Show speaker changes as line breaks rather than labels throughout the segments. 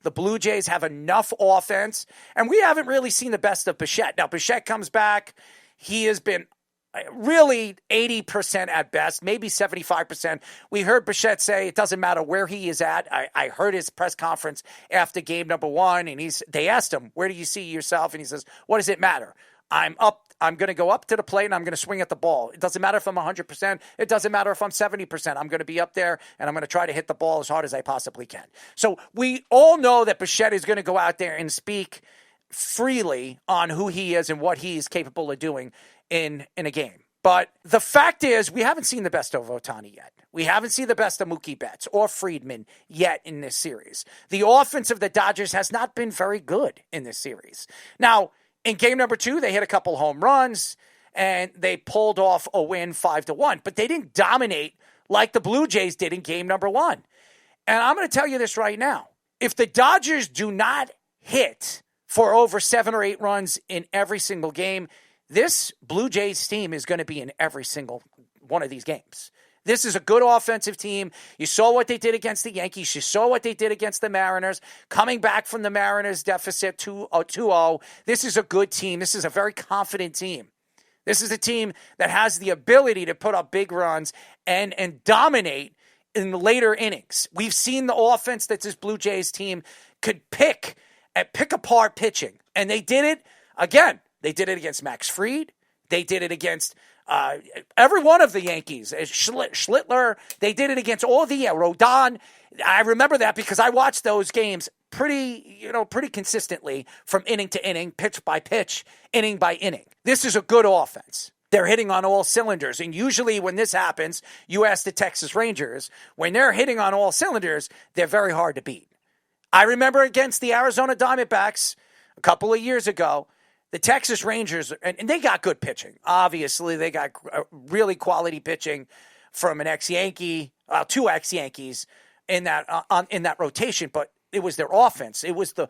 The Blue Jays have enough offense, and we haven't really seen the best of Bichette. Now, Bichette comes back. He has been really 80% at best, maybe 75%. We heard Bichette say it doesn't matter where he is at. I heard his press conference after game number 1, and they asked him, where do you see yourself? And he says, what does it matter? I'm going to go up to the plate, and I'm going to swing at the ball. It doesn't matter if I'm 100%. It doesn't matter if I'm 70%. I'm going to be up there, and I'm going to try to hit the ball as hard as I possibly can. So we all know that Bichette is going to go out there and speak freely on who he is and what he is capable of doing in a game. But the fact is, we haven't seen the best of Ohtani yet. We haven't seen the best of Mookie Betts or Freeman yet in this series. The offense of the Dodgers has not been very good in this series. Now, in game number 2, they hit a couple home runs, and they pulled off a win 5-1. But they didn't dominate like the Blue Jays did in game number 1. And I'm going to tell you this right now. If the Dodgers do not hit for over 7 or 8 runs in every single game, this Blue Jays team is going to be in every single one of these games. This is a good offensive team. You saw what they did against the Yankees. You saw what they did against the Mariners. Coming back from the Mariners deficit 2-0, this is a good team. This is a very confident team. This is a team that has the ability to put up big runs and dominate in the later innings. We've seen the offense that this Blue Jays team could pick apart pitching. And they did it, again, they did it against Max Fried. They did it against every one of the Yankees. Schlittler. They did it against all the Rodon. I remember that because I watched those games pretty consistently from inning to inning, pitch by pitch, inning by inning. This is a good offense. They're hitting on all cylinders. And usually when this happens, you ask the Texas Rangers, when they're hitting on all cylinders, they're very hard to beat. I remember against the Arizona Diamondbacks a couple of years ago, the Texas Rangers, and they got good pitching. Obviously, they got really quality pitching from an ex-Yankee, 2 ex-Yankees in that rotation. But it was their offense. It was the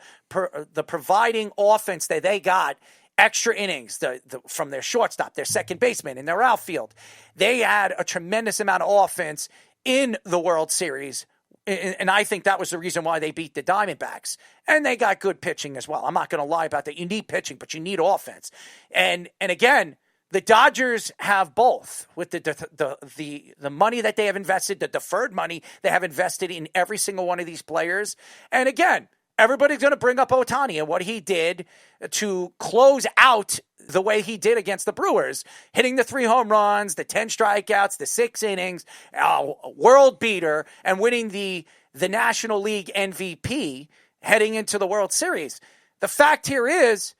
providing offense that they got, extra innings from their shortstop, their second baseman, and their outfield. They had a tremendous amount of offense in the World Series. And I think that was the reason why they beat the Diamondbacks. And they got good pitching as well. I'm not going to lie about that. You need pitching, but you need offense. And again, the Dodgers have both with the money that they have invested, the deferred money they have invested in every single one of these players. And again, everybody's going to bring up Ohtani and what he did to close out the way he did against the Brewers, hitting the 3 home runs, the 10 strikeouts, the 6 innings, world beater, and winning the National League MVP heading into the World Series. The fact here is,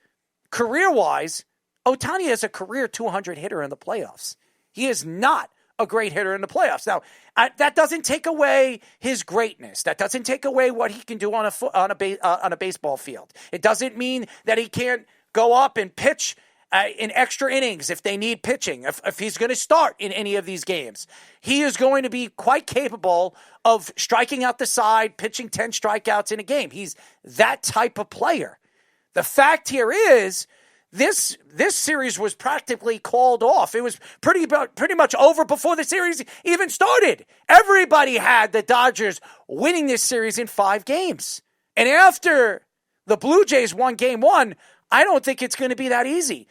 career-wise, Ohtani is a career 200 hitter in the playoffs. He is not a great hitter in the playoffs. Now, that doesn't take away his greatness. That doesn't take away what he can do on a baseball field. It doesn't mean that he can't go up and pitch in extra innings if they need pitching, if he's going to start in any of these games. He is going to be quite capable of striking out the side, pitching 10 strikeouts in a game. He's that type of player. The fact here is, this series was practically called off. It was pretty much over before the series even started. Everybody had the Dodgers winning this series in 5 games. And after the Blue Jays won game 1, I don't think it's going to be that easy.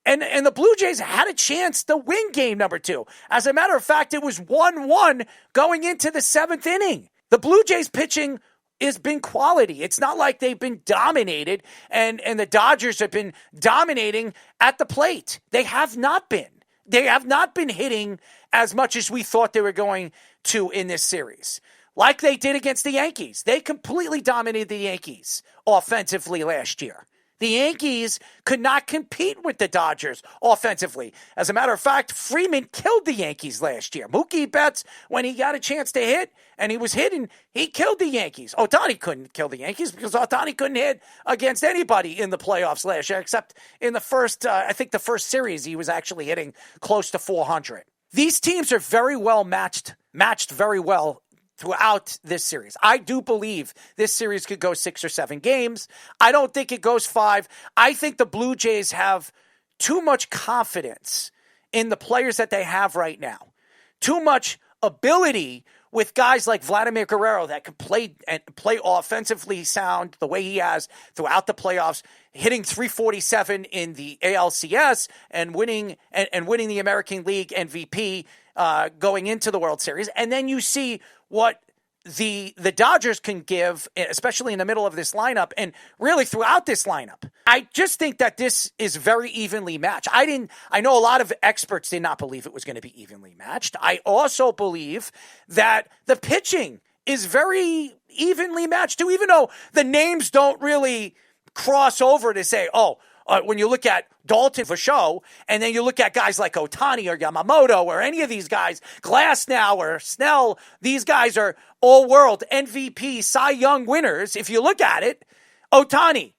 And the Blue Jays had a chance to win game number 2. As a matter of fact, it was 1-1 going into the 7th inning. The Blue Jays pitching has been quality. It's not like they've been dominated and the Dodgers have been dominating at the plate. They have not been. They have not been hitting as much as we thought they were going to in this series. Like they did against the Yankees. They completely dominated the Yankees offensively last year. The Yankees could not compete with the Dodgers offensively. As a matter of fact, Freeman killed the Yankees last year. Mookie Betts, when he got a chance to hit, and he was hitting, he killed the Yankees. Ohtani couldn't kill the Yankees because Ohtani couldn't hit against anybody in the playoffs last year, except in the first, I think the first series, he was actually hitting close to 400. These teams are very well matched very well throughout this series. I do believe this series could go 6 or 7 games. I don't think it goes 5. I think the Blue Jays have too much confidence in the players that they have right now. Too much ability with guys like Vladimir Guerrero that can play offensively sound the way he has throughout the playoffs, hitting .347 in the ALCS and winning the American League MVP going into the World Series. And then you see what the Dodgers can give, especially in the middle of this lineup and really throughout this lineup. I just think that this is very evenly matched. I know a lot of experts did not believe it was going to be evenly matched. I also believe that the pitching is very evenly matched too, even though the names don't really cross over to say, when you look at Daulton Varsho, and then you look at guys like Ohtani or Yamamoto or any of these guys, Glasnow or Snell, these guys are all-world MVP Cy Young winners. If you look at it, Ohtani,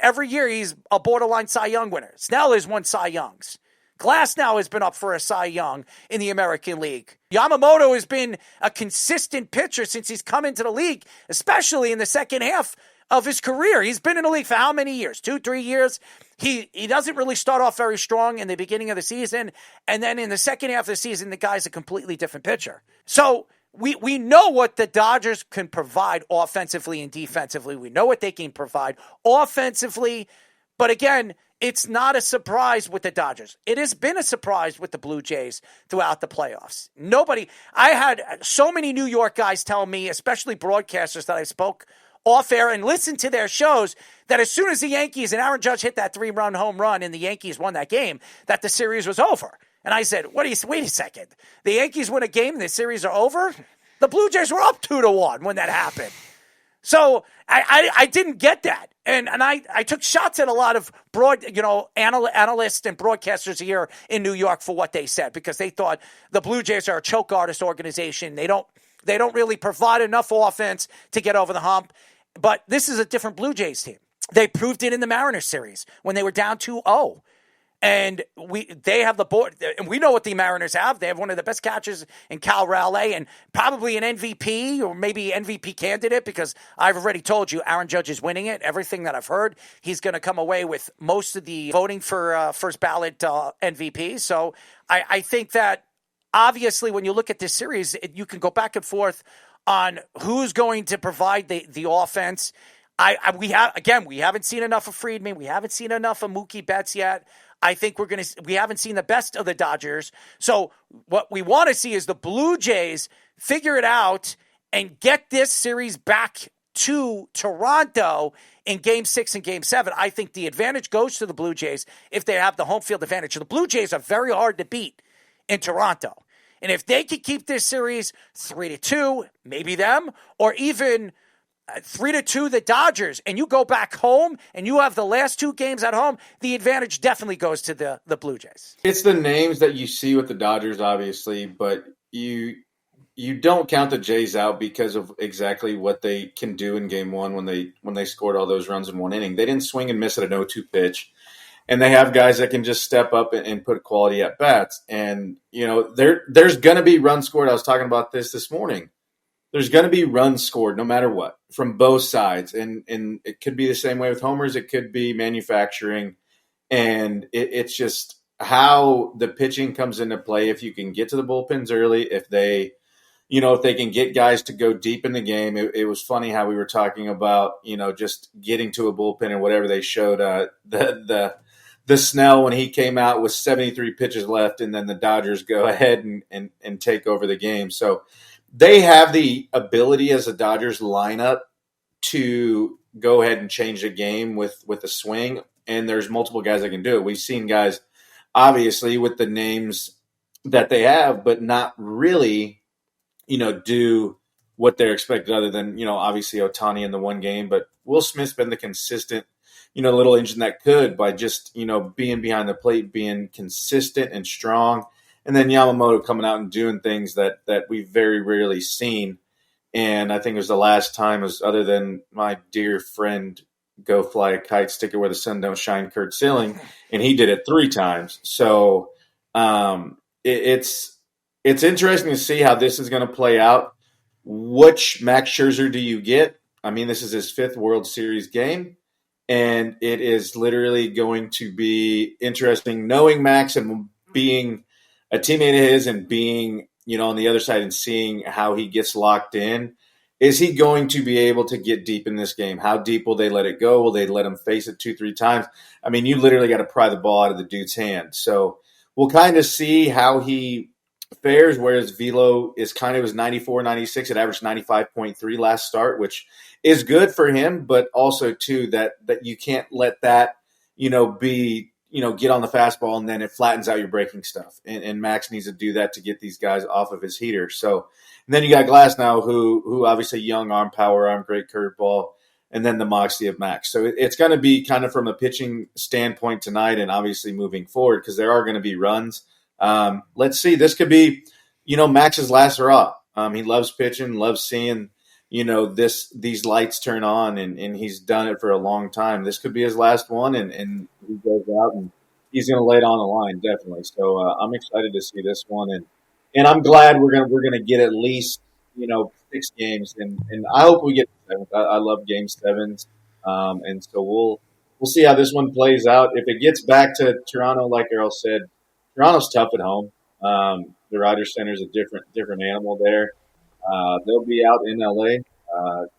every year he's a borderline Cy Young winner. Snell has won Cy Youngs. Glasnow has been up for a Cy Young in the American League. Yamamoto has been a consistent pitcher since he's come into the league, especially in the second half of his career. He's been in the league for how many years? 2-3 years. He doesn't really start off very strong in the beginning of the season, and then in the second half of the season, the guy's a completely different pitcher. So we know what the Dodgers can provide offensively and defensively. We know what they can provide offensively, but again, it's not a surprise with the Dodgers. It has been a surprise with the Blue Jays throughout the playoffs. I had so many New York guys tell me, especially broadcasters that I spoke off air and listened to their shows, that as soon as the Yankees and Aaron Judge hit that 3-run home run and the Yankees won that game, that the series was over. And I said, wait a second. The Yankees win a game and the series are over? The Blue Jays were up 2-1 when that happened. So I didn't get that. And I took shots at a lot of analysts and broadcasters here in New York for what they said, because they thought the Blue Jays are a choke artist organization. They don't really provide enough offense to get over the hump. But this is a different Blue Jays team. They proved it in the Mariners series when they were down 2-0. And they have the board, and we know what the Mariners have. They have one of the best catchers in Cal Raleigh, and probably an MVP or maybe MVP candidate, because I've already told you Aaron Judge is winning it. Everything that I've heard, he's going to come away with most of the voting for first ballot MVP. So I think that obviously when you look at this series, you can go back and forth on who's going to provide the offense. We haven't seen enough of Friedman. We haven't seen enough of Mookie Betts yet. I think we haven't seen the best of the Dodgers. So what we want to see is the Blue Jays figure it out and get this series back to Toronto in Game 6 and Game 7. I think the advantage goes to the Blue Jays if they have the home field advantage. The Blue Jays are very hard to beat in Toronto. And if they could keep this series 3-2, maybe them, or even 3-2 the Dodgers, and you go back home and you have the last two games at home, the advantage definitely goes to the Blue Jays.
It's the names that you see with the Dodgers, obviously, but you don't count the Jays out because of exactly what they can do in Game 1 when they scored all those runs in one inning. They didn't swing and miss at an 0-2 pitch. And they have guys that can just step up and put quality at bats. And, there's going to be runs scored. I was talking about this morning. There's going to be runs scored no matter what from both sides. And it could be the same way with homers. It could be manufacturing. And it's just how the pitching comes into play. If you can get to the bullpens early, if they can get guys to go deep in the game. It was funny how we were talking about, just getting to a bullpen and whatever they showed the Snell when he came out with 73 pitches left, and then the Dodgers go ahead and take over the game. So they have the ability as a Dodgers lineup to go ahead and change the game with a swing, and there's multiple guys that can do it. We've seen guys, obviously, with the names that they have, but not really, do what they're expected other than, obviously Ohtani in the one game. But Will Smith's been the consistent little engine that could by just, being behind the plate, being consistent and strong. And then Yamamoto coming out and doing things that we've very rarely seen. And I think it was the last time, other than my dear friend Go Fly a Kite, Stick It Where the Sun Don't Shine, Kurt Schilling, and he did it 3 times. So it's interesting to see how this is going to play out. Which Max Scherzer do you get? I mean, this is his 5th World Series game. And it is literally going to be interesting knowing Max and being a teammate of his and being, on the other side and seeing how he gets locked in. Is he going to be able to get deep in this game? How deep will they let it go? Will they let him face it 2-3 times? I mean, you literally got to pry the ball out of the dude's hand. So we'll kind of see how he fares, whereas Velo is kind of his 94, 96. It averaged 95.3 last start, which is good for him, but also, too, that you can't let that, be – get on the fastball and then it flattens out your breaking stuff. And Max needs to do that to get these guys off of his heater. So, and then you got Glasnow, who obviously young arm, power arm, great curveball, and then the moxie of Max. So it's going to be kind of from a pitching standpoint tonight and obviously moving forward because there are going to be runs. Let's see. This could be, Max's last hurrah. He loves pitching, loves seeing, these lights turn on, and he's done it for a long time. This could be his last one, and he goes out and he's going to lay it on the line, definitely. So I'm excited to see this one, and I'm glad we're gonna get at least 6 games, and I hope we get 7. I love Game 7s, and so we'll see how this one plays out. If it gets back to Toronto, like Earl said, Toronto's tough at home. The Rogers Center is a different animal there. They'll be out in LA.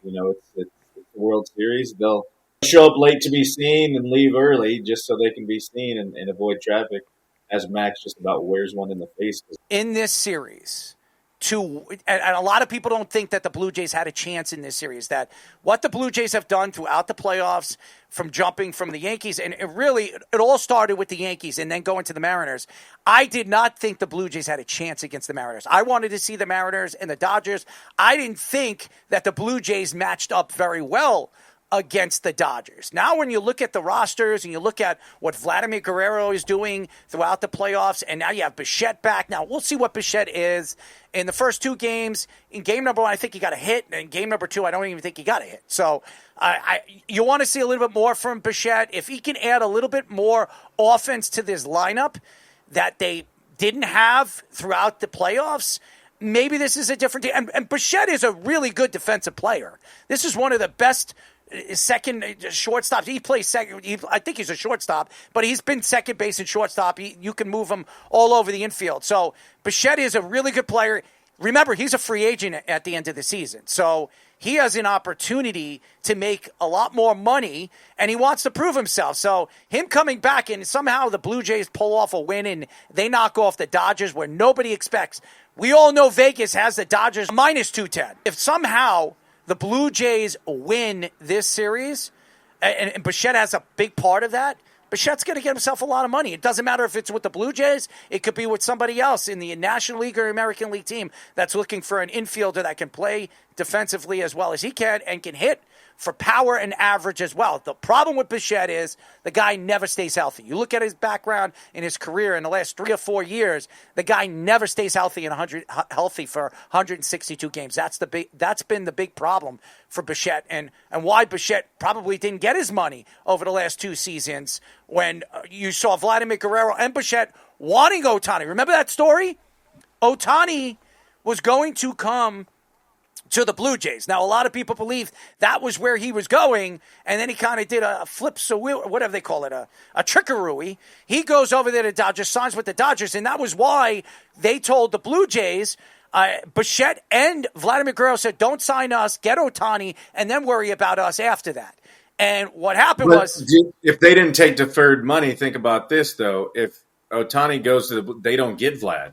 It's the World Series. They'll show up late to be seen and leave early just so they can be seen and avoid traffic, as Max just about wears one in the face.
In this series, and a lot of people don't think that the Blue Jays had a chance in this series, that what the Blue Jays have done throughout the playoffs from jumping from the Yankees, and it all started with the Yankees and then going to the Mariners. I did not think the Blue Jays had a chance against the Mariners. I wanted to see the Mariners and the Dodgers. I didn't think that the Blue Jays matched up very well against the Dodgers. Now when you look at the rosters and you look at what Vladimir Guerrero is doing throughout the playoffs, and now you have Bichette back. Now we'll see what Bichette is in the first 2 games. In game number 1, I think he got a hit, and in game number 2, I don't even think he got a hit. So you want to see a little bit more from Bichette. If he can add a little bit more offense to this lineup that they didn't have throughout the playoffs, maybe this is a different team. And Bichette is a really good defensive player. This is one of the best second shortstops. He plays second. I think he's a shortstop, but he's been second base and shortstop. You can move him all over the infield. So Bichette is a really good player. Remember, he's a free agent at the end of the season. So he has an opportunity to make a lot more money, and he wants to prove himself. So him coming back, and somehow the Blue Jays pull off a win, and they knock off the Dodgers where nobody expects. We all know Vegas has the Dodgers minus 210. If somehow the Blue Jays win this series, and Bichette has a big part of that, Bichette's going to get himself a lot of money. It doesn't matter if it's with the Blue Jays. It could be with somebody else in the National League or American League team that's looking for an infielder that can play defensively as well as he can and can hit for power and average as well. The problem with Bichette is the guy never stays healthy. You look at his background in his career in the last 3 or 4 years, the guy never stays healthy for 162 games. That's been the big problem for Bichette, and why Bichette probably didn't get his money over the last 2 seasons when you saw Vladimir Guerrero and Bichette wanting Ohtani. Remember that story? Ohtani was going to come to the Blue Jays. Now, a lot of people believe that was where he was going, and then he kind of did a flip, so whatever they call it, a trickarooey. He goes over there to Dodgers, signs with the Dodgers, and that was why they told the Blue Jays, Bichette and Vladimir Guerrero said, don't sign us, get Ohtani, and then worry about us after that. And what happened was...
If they didn't take deferred money, think about this, though. If Ohtani goes to they don't get Vlad.